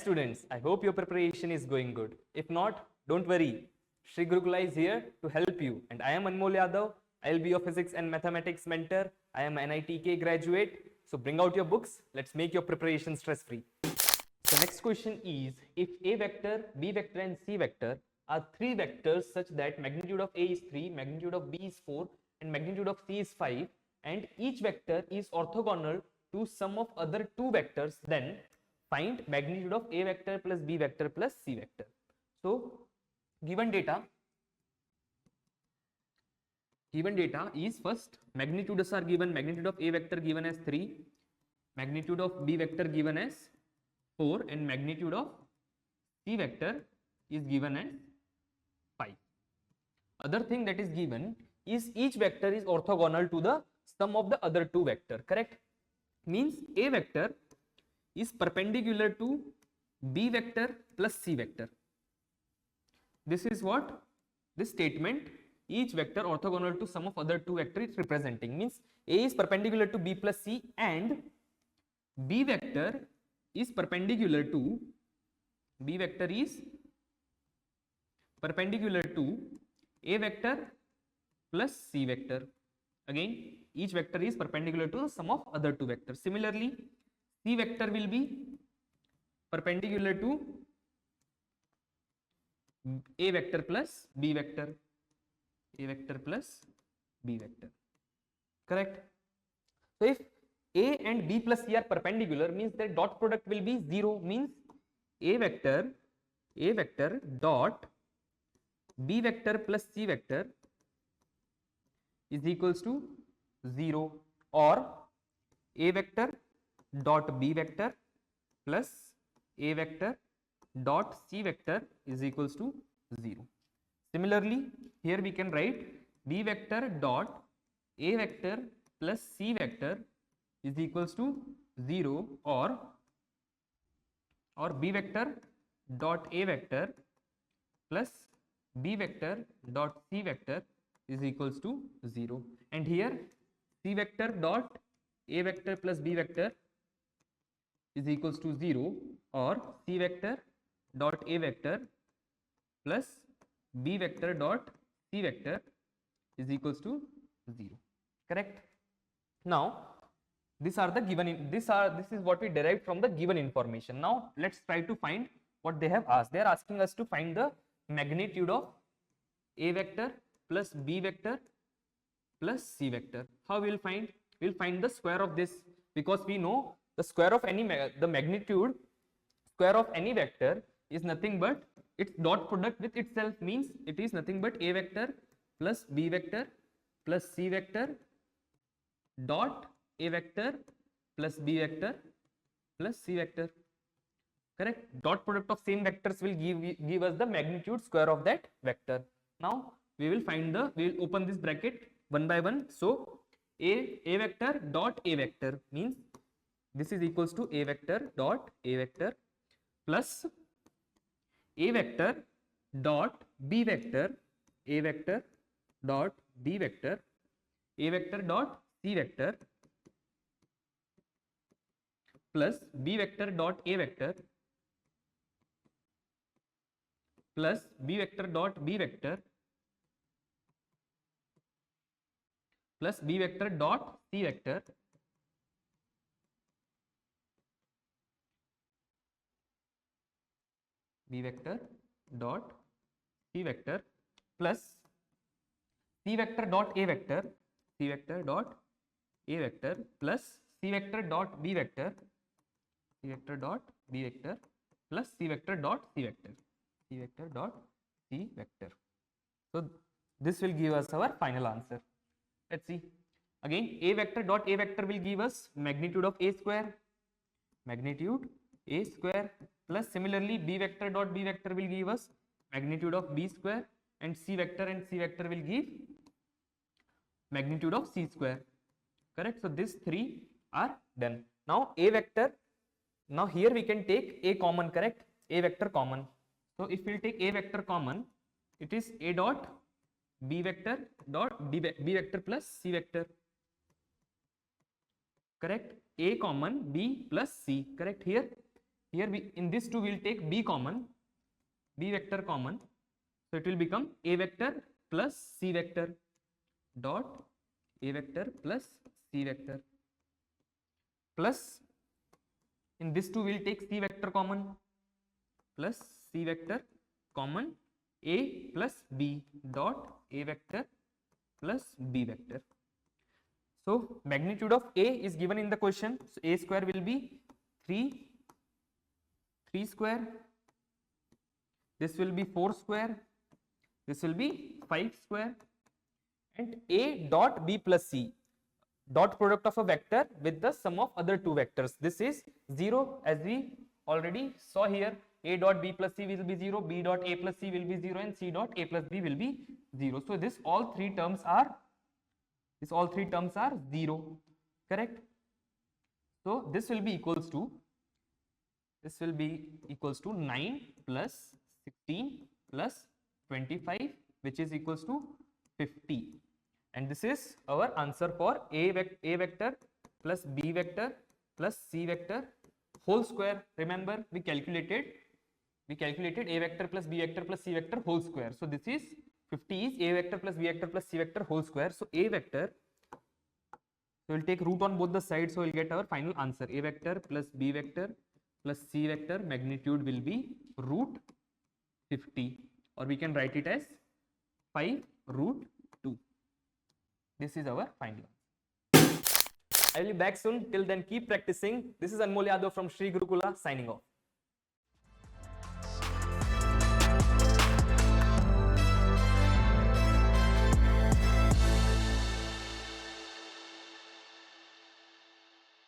students, I hope your preparation is going good. If not, don't worry. Sri Gurukula is here to help you. And I am Anmol Yadav. I will be your physics and mathematics mentor. I am an NEET graduate. So bring out your books. Let's make your preparation stress-free. So next question is, if A vector, B vector and C vector are three vectors such that magnitude of A is 3, magnitude of B is 4 and magnitude of C is 5, and each vector is orthogonal to sum of other two vectors, then find magnitude of A vector plus B vector plus C vector. So given data is, first magnitudes are given. Magnitude of A vector given as 3, magnitude of B vector given as 4 and magnitude of C vector is given as 5. Other thing that is given is each vector is orthogonal to the sum of the other two vector. Correct? Means A vector is perpendicular to B vector plus C vector. This is what this statement, each vector orthogonal to sum of other two vectors, is representing. Means A is perpendicular to B plus C and B vector is perpendicular to A vector plus C vector. Again, each vector is perpendicular to the sum of other two vectors. Similarly, C vector will be perpendicular to A vector plus B vector. Correct? So if A and B plus C are perpendicular, means their dot product will be 0. Means A vector dot B vector plus C vector is equals to 0, or A vector dot B vector plus A vector dot C vector is equals to 0. Similarly, here we can write B vector dot A vector plus C vector is equals to 0, or B vector dot A vector plus B vector dot C vector is equals to 0. And here C vector dot A vector plus B vector is equals to 0, or C vector dot A vector plus B vector dot C vector is equals to 0. Correct? Now these are the given, this is what we derived from the given information. Now let's try to find what they have asked. They are asking us to find the magnitude of A vector plus B vector plus C vector. How we will find? We will find the square of this, because we know the square of any the magnitude square of any vector is nothing but its dot product with itself. Means it is nothing but A vector plus B vector plus C vector dot A vector plus B vector plus C vector. Correct? Dot product of same vectors will give us the magnitude square of that vector. Now we will open this bracket one by one. So A vector dot A vector means this is equals to A vector dot A vector plus A vector dot B vector, A vector dot B vector, A vector dot C vector plus B vector dot A vector plus B vector dot B vector plus B vector dot C vector B vector dot C vector plus C vector dot A vector, C vector dot A vector plus C vector dot B vector, C vector dot B vector plus C vector dot C vector, C vector dot C vector. So this will give us our final answer. Let's see. Again, A vector dot A vector will give us magnitude of A square, plus similarly B vector dot B vector will give us magnitude of B square, and C vector will give magnitude of C square. Correct? So these three are done. Now A vector, now here we can take A common. Correct? A vector common. So if we take A vector common, it is A dot B vector dot B vector plus C vector. Correct? A common, B plus C. Correct? Here Here we, in this 2 we will take b common, b vector common. So it will become a vector plus c vector dot a vector plus c vector, plus in this 2 we will take c vector common, plus c vector common a plus b dot a vector plus b vector. So magnitude of a is given in the question. So a square will be 3 square, this will be 4 square, this will be 5 square, and a dot b plus c, dot product of a vector with the sum of other two vectors. This is 0, as we already saw here. A dot b plus c will be 0, b dot a plus c will be 0, and c dot a plus b will be 0. So this all three terms are 0, correct? So this will be equals to 9 plus 16 plus 25, which is equals to 50. And this is our answer for a vector plus b vector plus c vector whole square. Remember, we calculated a vector plus b vector plus c vector whole square. So this is 50 is a vector plus b vector plus c vector whole square. So a vector, so we'll take root on both the sides, so we'll get our final answer. A vector plus b vector plus c vector magnitude will be root 50, or we can write it as 5 root 2. This is our final answer. I will be back soon. Till then, keep practicing. This is Anmol Yadav from Sri Gurukula signing off.